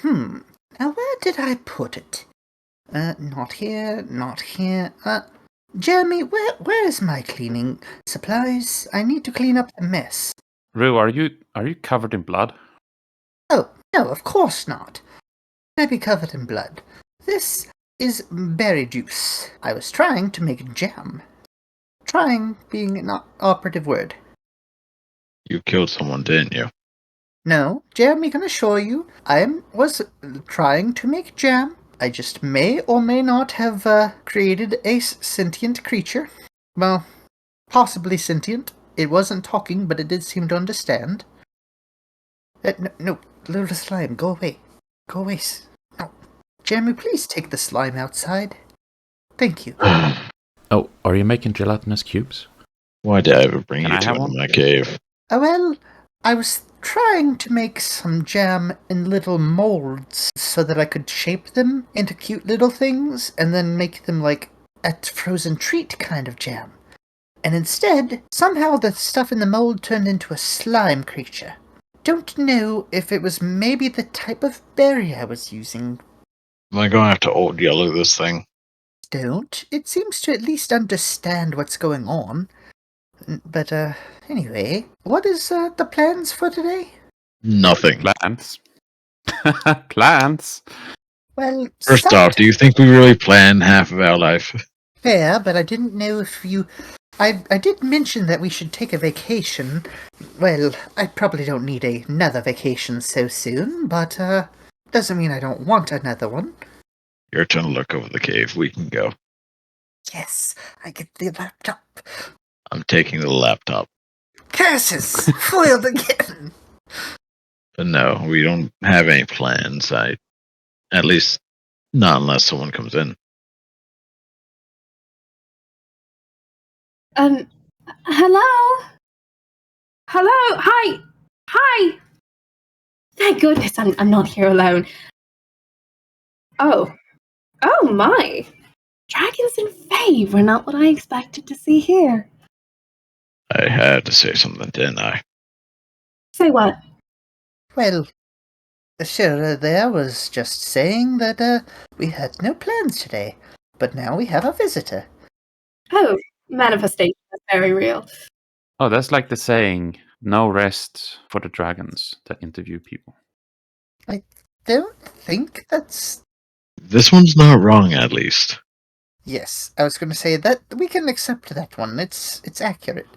Now where did I put it? Not here, not here. Jeremy, where is my cleaning supplies? I need to clean up the mess. Rue, are you covered in blood? Oh, no, of course not. I'd be covered in blood. This is berry juice. I was trying to make jam. Trying being an operative word. You killed someone, didn't you? No, Jeremy can assure you, was trying to make jam. I just may or may not have created a sentient creature. Well, possibly sentient. It wasn't talking, but it did seem to understand. No, little slime, go away. Go away. No. Jeremy, please take the slime outside. Thank you. Oh, are you making gelatinous cubes? Why did I ever bring Can you I to have one? my cave? Well, I was trying to make some jam in little molds so that I could shape them into cute little things and then make them like a frozen treat kind of jam. And instead, somehow the stuff in the mold turned into a slime creature. Don't know if it was maybe the type of berry I was using. Am I going to have to old yellow this thing? Don't. It seems to at least understand what's going on. But, anyway, what is, the plans for today? Nothing. Plants. Plants. Well, First off, do you think we really plan half of our life? fair, but I didn't know if you... I did mention that we should take a vacation. Well, I probably don't need another vacation so soon, but, doesn't mean I don't want another one. Your turn to look over the cave. We can go. Yes, I get the laptop. I'm taking the laptop. Curses! Foiled again! But no, we don't have any plans. At least, not unless someone comes in. Hello? Hello? Hi! Hi! Thank goodness I'm not here alone. Oh my! Dragons and Fae were not what I expected to see here. I had to say something, didn't I? Say what? Well, sure, there was just saying that, we had no plans today, but now we have a visitor. Oh, manifestation is very real. Oh, that's like the saying, no rest for the dragons that interview people. I don't think that's... This one's not wrong, at least. Yes, I was going to say that we can accept that one. It's accurate.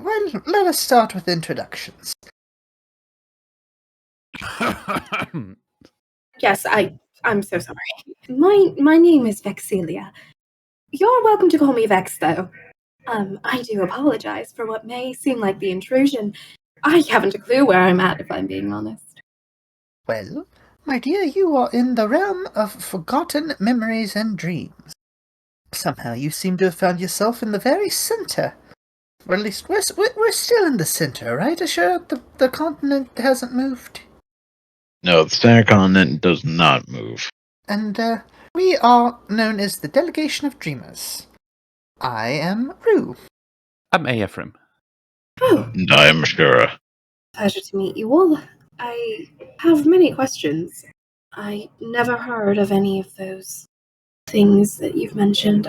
Well, let us start with introductions. Yes, I'm so sorry. My name is Vexelia. You're welcome to call me Vex, though. I do apologize for what may seem like the intrusion. I haven't a clue where I'm at, if I'm being honest. Well, my dear, you are in the realm of forgotten memories and dreams. Somehow you seem to have found yourself in the very center. Or at least we're still in the center, right, Asher? The continent hasn't moved. No, the center continent does not move. And, we are known as the Delegation of Dreamers. I am Rue. I'm Ephraim. Oh, And I am Ashura. pleasure to meet you all. I have many questions. I never heard of any of those things that you've mentioned.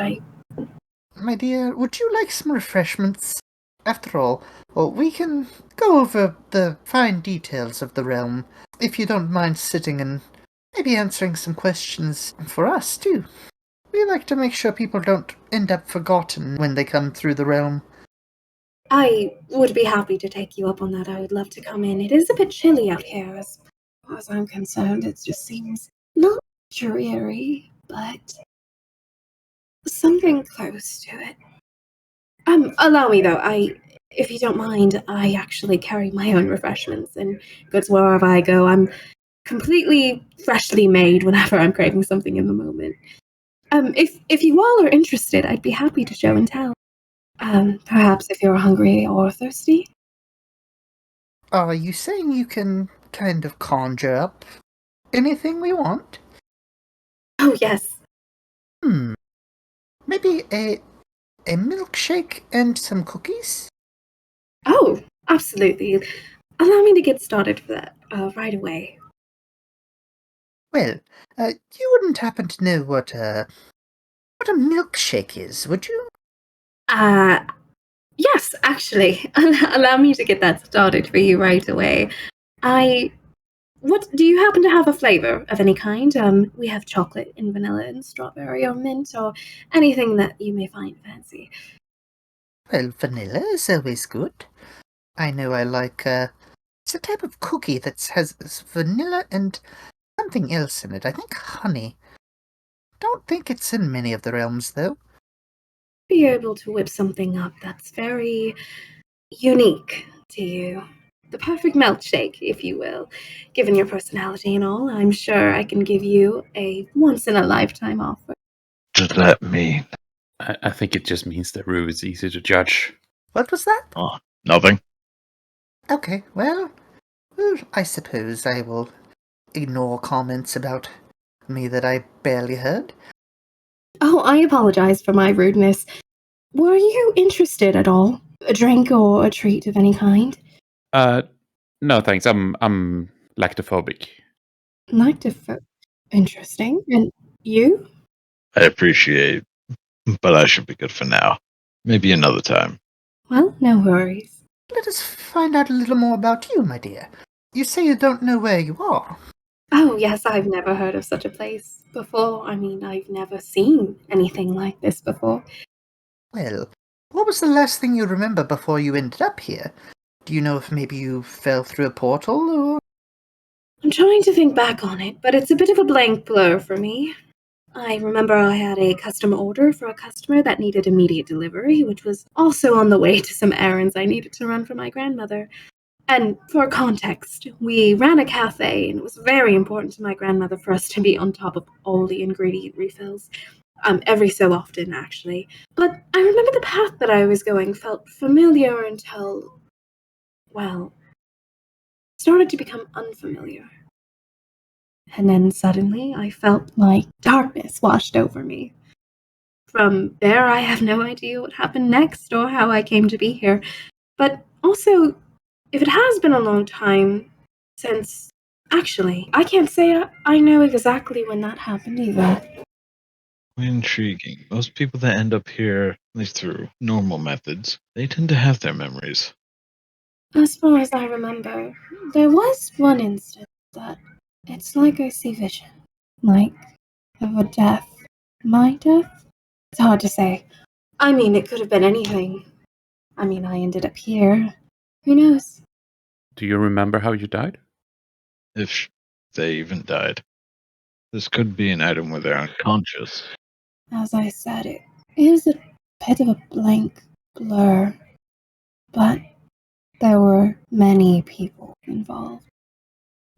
My dear, would you like some refreshments? After all, well, we can go over the fine details of the realm, if you don't mind sitting and maybe answering some questions for us, too. We like to make sure people don't end up forgotten when they come through the realm. I would be happy to take you up on that. I would love to come in. It is a bit chilly out here, as far as I'm concerned. It just seems not dreary, but something close to it. Allow me though. If you don't mind, I actually carry my own refreshments and goods wherever I go. I'm completely freshly made whenever I'm craving something in the moment. If you all are interested, I'd be happy to show and tell. Perhaps if you're hungry or thirsty. Are you saying you can kind of conjure up anything we want? Oh yes. Maybe a milkshake and some cookies? Oh, absolutely. Allow me to get started for that right away. Well, you wouldn't happen to know what a milkshake is, would you? Yes, actually. Allow me to get that started for you right away. What do you happen to have a flavor of any kind? We have chocolate and vanilla and strawberry or mint or anything that you may find fancy. Well, vanilla is always good. I know I like, it's a type of cookie that has vanilla and something else in it. I think honey. Don't think it's in many of the realms, though. Be able to whip something up that's very unique to you. The perfect milkshake, if you will. Given your personality and all, I'm sure I can give you a once-in-a-lifetime offer. Does that mean? I think it just means that Rue is easy to judge. What was that? Oh, nothing. Okay, well, I suppose I will ignore comments about me that I barely heard. Oh, I apologize for my rudeness. Were you interested at all? A drink or a treat of any kind? No thanks. I'm lactophobic. Interesting. And you? I appreciate, but I should be good for now. Maybe another time. Well, no worries. Let us find out a little more about you, my dear. You say you don't know where you are. Oh, yes, I've never heard of such a place before. I mean, I've never seen anything like this before. Well, what was the last thing you remember before you ended up here? Do you know if maybe you fell through a portal, or...? I'm trying to think back on it, but it's a bit of a blank blur for me. I remember I had a custom order for a customer that needed immediate delivery, which was also on the way to some errands I needed to run for my grandmother. And for context, we ran a cafe, and it was very important to my grandmother for us to be on top of all the ingredient refills. Every so often, actually. But I remember the path that I was going felt familiar until, well, started to become unfamiliar. And then suddenly I felt like darkness washed over me. From there, I have no idea what happened next or how I came to be here. But also, if it has been a long time since... Actually, I can't say I know exactly when that happened either. Intriguing. Most people that end up here, at least through normal methods, they tend to have their memories. As far as I remember, there was one instance that it's like I see vision. Like of a death. My death? It's hard to say. I mean, it could have been anything. I mean, I ended up here. Who knows? Do you remember how you died? If they even died. This could be an item where they're unconscious. As I said, it is a bit of a blank blur. But there were many people involved.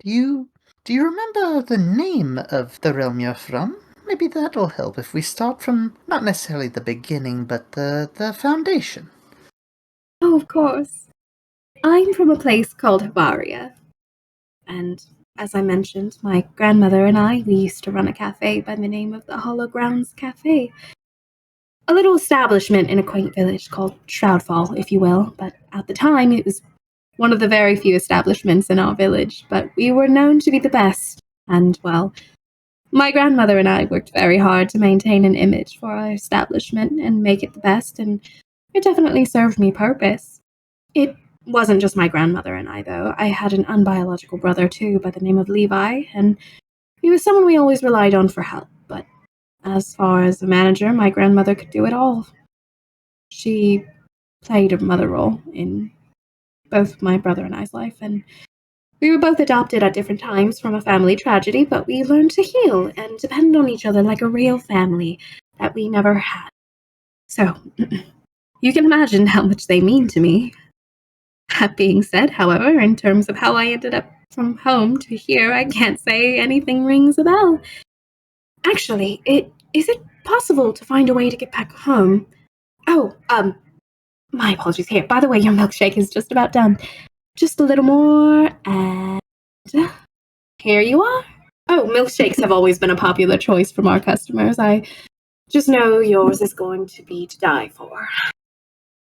Do you remember the name of the realm you're from? Maybe that'll help if we start from not necessarily the beginning, but the foundation. Oh, of course. I'm from a place called Havaria. And as I mentioned, my grandmother and we used to run a cafe by the name of the Hollow Grounds Cafe. A little establishment in a quaint village called Shroudfall, if you will, but at the time it was one of the very few establishments in our village, but we were known to be the best. And, well, my grandmother and I worked very hard to maintain an image for our establishment and make it the best, and it definitely served me purpose. It wasn't just my grandmother and I, though. I had an unbiological brother, too, by the name of Levi, and he was someone we always relied on for help, but as far as a manager, my grandmother could do it all. She played a mother role in both my brother and I's life, and we were both adopted at different times from a family tragedy, but we learned to heal and depend on each other like a real family that we never had. So, you can imagine how much they mean to me. That being said, however, in terms of how I ended up from home to here, I can't say anything rings a bell. Actually, is it possible to find a way to get back home? Oh, my apologies. Here, by the way, your milkshake is just about done. Just a little more, and here you are. Oh, milkshakes have always been a popular choice from our customers. I just know yours is going to be to die for.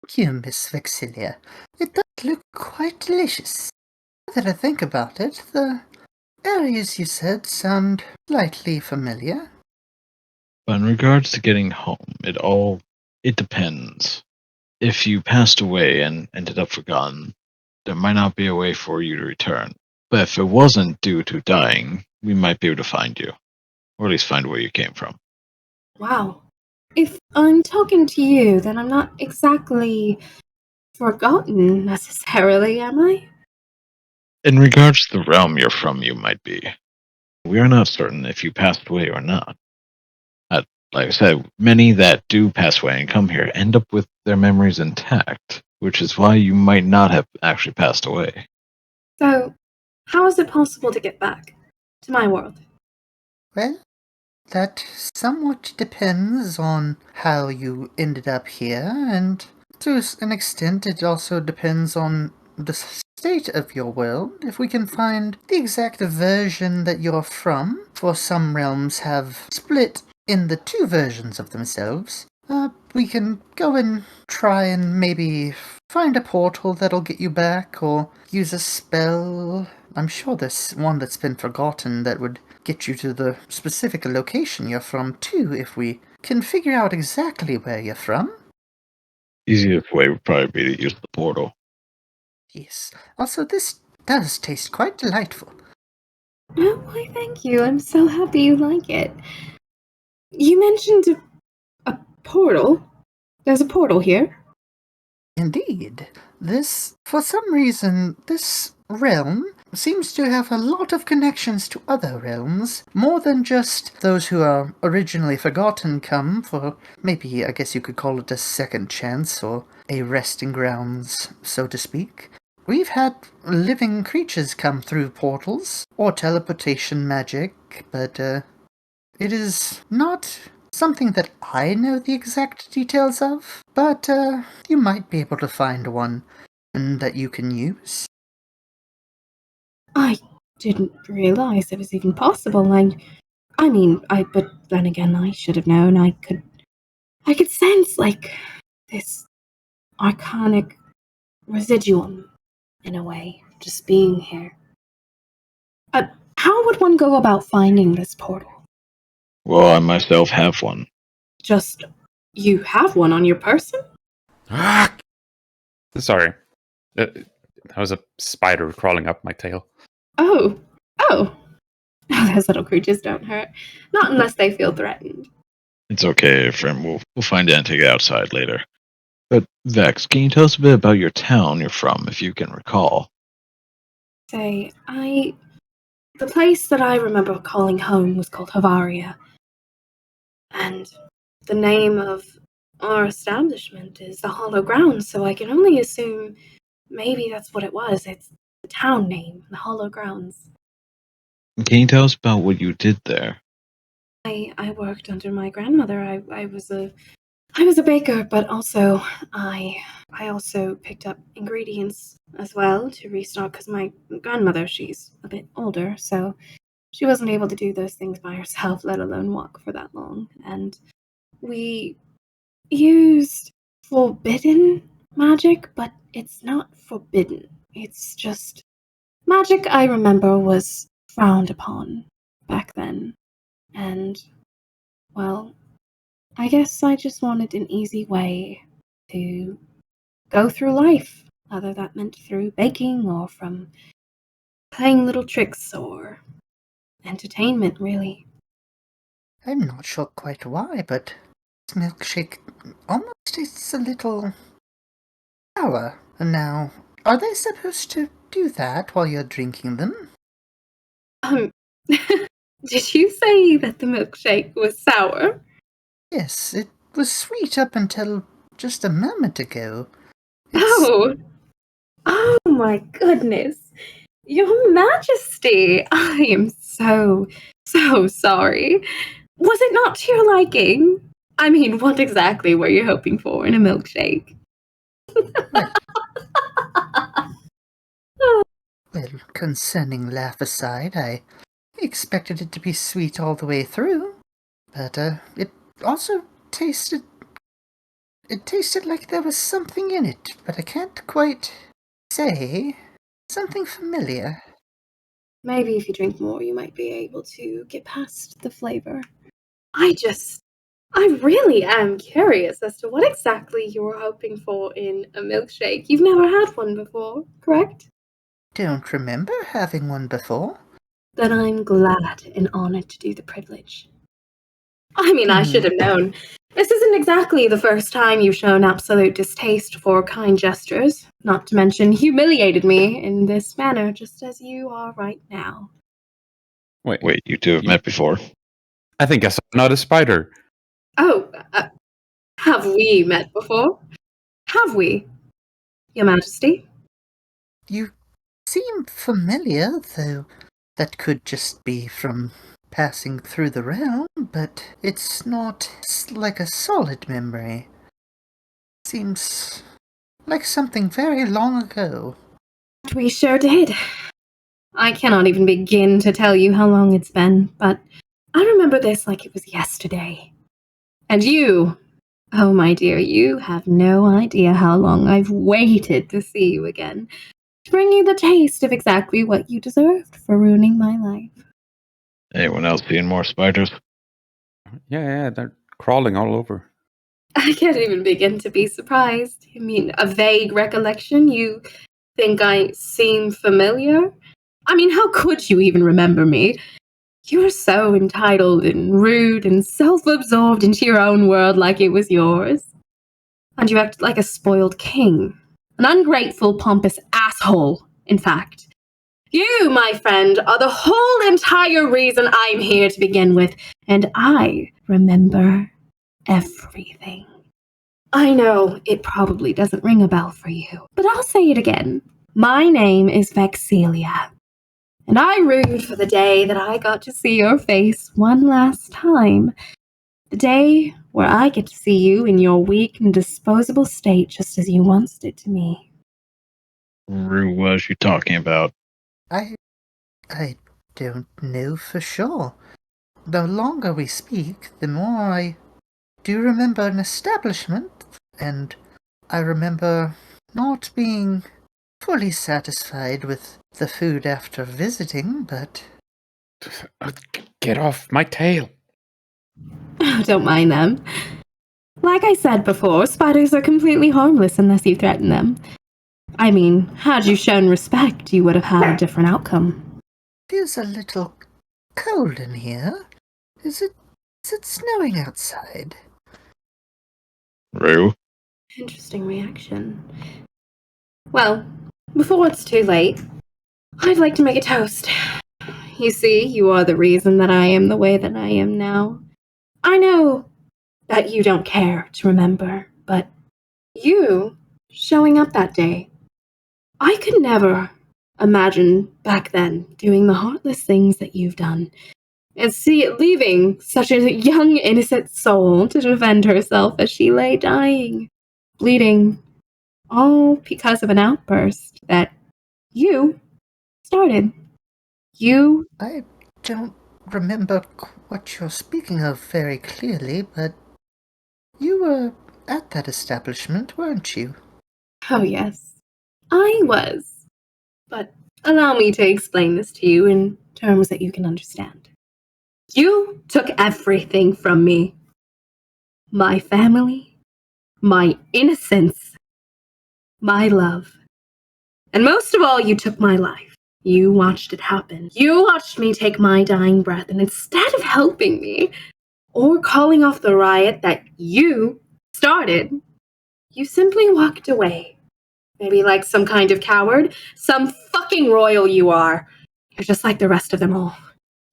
Thank you, Miss Vexelia. It does look quite delicious. Now that I think about it, the areas you said sound slightly familiar. But in regards to getting home, it depends. If you passed away and ended up forgotten, there might not be a way for you to return. But if it wasn't due to dying, we might be able to find you, or at least find where you came from. Wow. If I'm talking to you, then I'm not exactly forgotten necessarily, am I? In regards to the realm you're from, you might be. We are not certain if you passed away or not. Like I said, many that do pass away and come here end up with their memories intact, which is why you might not have actually passed away. So, how is it possible to get back to my world? Well, that somewhat depends on how you ended up here, and to an extent it also depends on the state of your world. If we can find the exact version that you're from, for some realms have split in the two versions of themselves, we can go and try and maybe find a portal that'll get you back, or use a spell. I'm sure there's one that's been forgotten that would get you to the specific location you're from, too, if we can figure out exactly where you're from. Easiest way would probably be to use the portal. Yes. Also, this does taste quite delightful. Oh, why, thank you. I'm so happy you like it. You mentioned a portal. There's a portal here. Indeed. For some reason, this realm seems to have a lot of connections to other realms, more than just those who are originally forgotten come for, maybe, I guess you could call it a second chance, or a resting grounds, so to speak. We've had living creatures come through portals, or teleportation magic, but, it is not something that I know the exact details of, but you might be able to find one that you can use. I didn't realize it was even possible. But then again, I should have known. I could sense, like, this arcanic residuum, in a way, just being here. How would one go about finding this portal? Well, I myself have one. Just, you have one on your person? Sorry. That was a spider crawling up my tail. Oh. Oh. Oh, those little creatures don't hurt. Not unless they feel threatened. It's okay, friend. We'll find it and take it outside later. But Vex, can you tell us a bit about your town you're from, if you can recall? The place that I remember calling home was called Havaria. And the name of our establishment is the Hollow Ground, so I can only assume maybe that's what it was. It's the town name, the Hollow Grounds. Can you tell us about what you did there? I worked under my grandmother. I was a baker, but also I also picked up ingredients as well to restock because my grandmother, she's a bit older, so she wasn't able to do those things by herself, let alone walk for that long. And we used forbidden magic, but it's not forbidden. It's just magic I remember was frowned upon back then. And, well, I guess I just wanted an easy way to go through life, whether that meant through baking or from playing little tricks or entertainment, really. I'm not sure quite why, but this milkshake almost tastes a little sour. Now, are they supposed to do that while you're drinking them? Um, did you say that the milkshake was sour? Yes, it was sweet up until just a moment ago. It's Oh, oh my goodness. Your Majesty, I am so sorry. Was it not to your liking? I mean, what exactly were you hoping for in a milkshake? well, well, concerning laugh aside, I expected it to be sweet all the way through, but it also tasted it tasted like there was something in it, but I can't quite say. Something familiar. Maybe if you drink more, you might be able to get past the flavor. I really am curious as to what exactly you're hoping for in a milkshake. You've never had one before, correct? Don't remember having one before. Then I'm glad and honored to do the privilege. I mean, I should have known. This isn't exactly the first time you've shown absolute distaste for kind gestures, not to mention humiliated me in this manner, just as you are right now. Wait, you two have met before? I think I saw another spider. Oh, have we met before? Have we, Your Majesty? You seem familiar, though that could just be from passing through the realm, but it's not like a solid memory. Seems like something very long ago. We sure did. I cannot even begin to tell you how long it's been, but I remember this like it was yesterday. And you, oh my dear, you have no idea how long I've waited to see you again, to bring you the taste of exactly what you deserved for ruining my life. Anyone else seeing more spiders? Yeah, they're crawling all over. I can't even begin to be surprised. I mean, a vague recollection? You think I seem familiar? I mean, how could you even remember me? You were so entitled and rude and self-absorbed into your own world like it was yours. And you acted like a spoiled king. An ungrateful, pompous asshole, in fact. You, my friend, are the whole entire reason I'm here to begin with, and I remember everything. I know it probably doesn't ring a bell for you, but I'll say it again. My name is Vexelia, and I rued for the day that I got to see your face one last time. The day where I get to see you in your weak and disposable state just as you once did to me. Who was you talking about? I don't know for sure. The longer we speak, the more I do remember an establishment, and I remember not being fully satisfied with the food after visiting, but Get off my tail. Don't mind them. Like I said before, spiders are completely harmless unless you threaten them. I mean, had you shown respect, you would have had a different outcome. feels a little cold in here. Is it snowing outside? Rue? Interesting reaction. Well, before it's too late, I'd like to make a toast. You see, you are the reason that I am the way that I am now. I know that you don't care to remember, but you showing up that day, I could never imagine back then doing the heartless things that you've done. And see it leaving such a young, innocent soul to defend herself as she lay dying, bleeding, all because of an outburst that you started. You. I don't remember what you're speaking of very clearly, but you were at that establishment, weren't you? Oh, yes, I was. But allow me to explain this to you in terms that you can understand. You took everything from me. My family, my innocence, my love. And most of all, you took my life. You watched it happen. You watched me take my dying breath, and instead of helping me or calling off the riot that you started, you simply walked away. Maybe like some kind of coward. Some fucking royal you are. You're just like the rest of them all.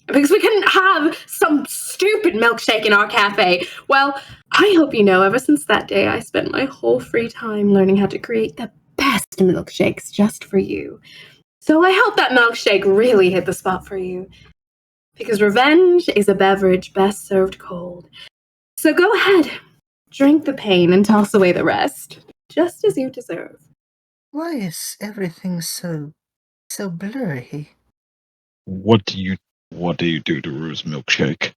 Because we couldn't have some stupid milkshake in our cafe. Well, I hope you know, ever since that day, I spent my whole free time learning how to create the best milkshakes just for you. So I hope that milkshake really hit the spot for you. Because revenge is a beverage best served cold. So go ahead, drink the pain and toss away the rest, just as you deserve. Why is everything so blurry? What do you do to Rue's milkshake?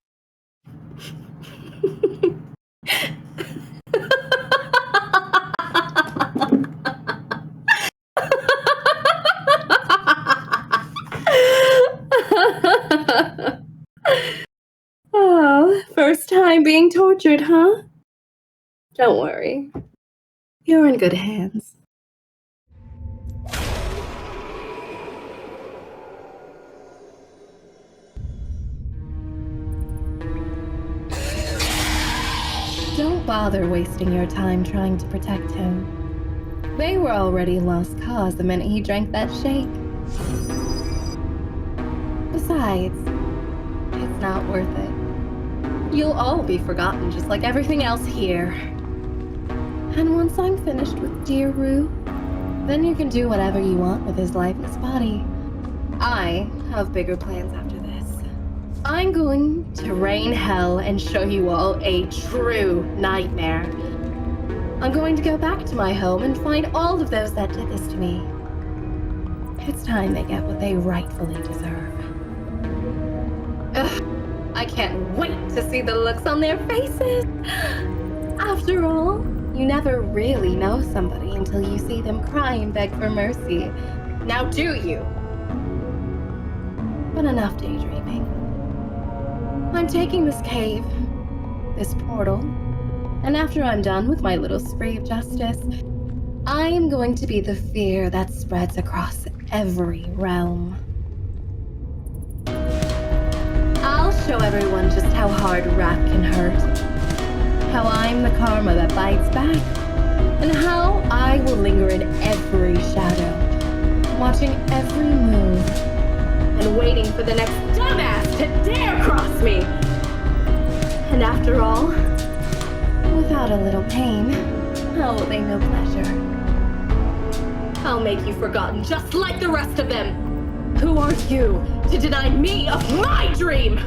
I'm being tortured, huh? Don't worry. You're in good hands. Don't bother wasting your time trying to protect him. They were already lost cause the minute he drank that shake. Besides, it's not worth it. You'll all be forgotten just like everything else here. And once I'm finished with dear Rue, then you can do whatever you want with his lifeless body. I have bigger plans after this. I'm going to rain hell and show you all a true nightmare. I'm going to go back to my home and find all of those that did this to me. It's time they get what they rightfully deserve. Ugh, I can't wait to see the looks on their faces. After all, you never really know somebody until you see them cry and beg for mercy. Now do you? But enough daydreaming. I'm taking this cave, this portal, and after I'm done with my little spree of justice, I am going to be the fear that spreads across every realm. I'll show everyone just how hard wrath can hurt, how I'm the karma that bites back, and how I will linger in every shadow, watching every move, and waiting for the next dumbass to dare cross me. And after all, without a little pain, how will they know pleasure? I'll make you forgotten just like the rest of them. Who are you to deny me of my dream?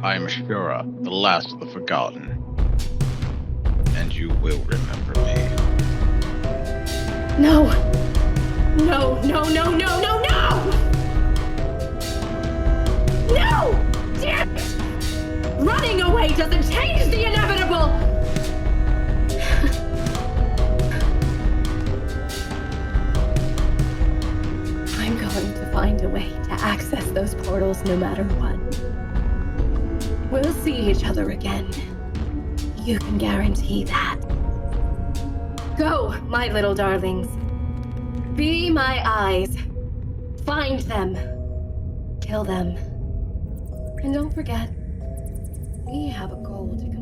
I am Shura, the last of the Forgotten. And you will remember me. No! No, no, no, no, no, no! No! Damn it! Running away doesn't change the inevitable! I'm going to find a way to access those portals no matter what. We'll see each other again. You can guarantee that. Go, my little darlings. Be my eyes. Find them. Kill them. And don't forget, we have a goal to complete.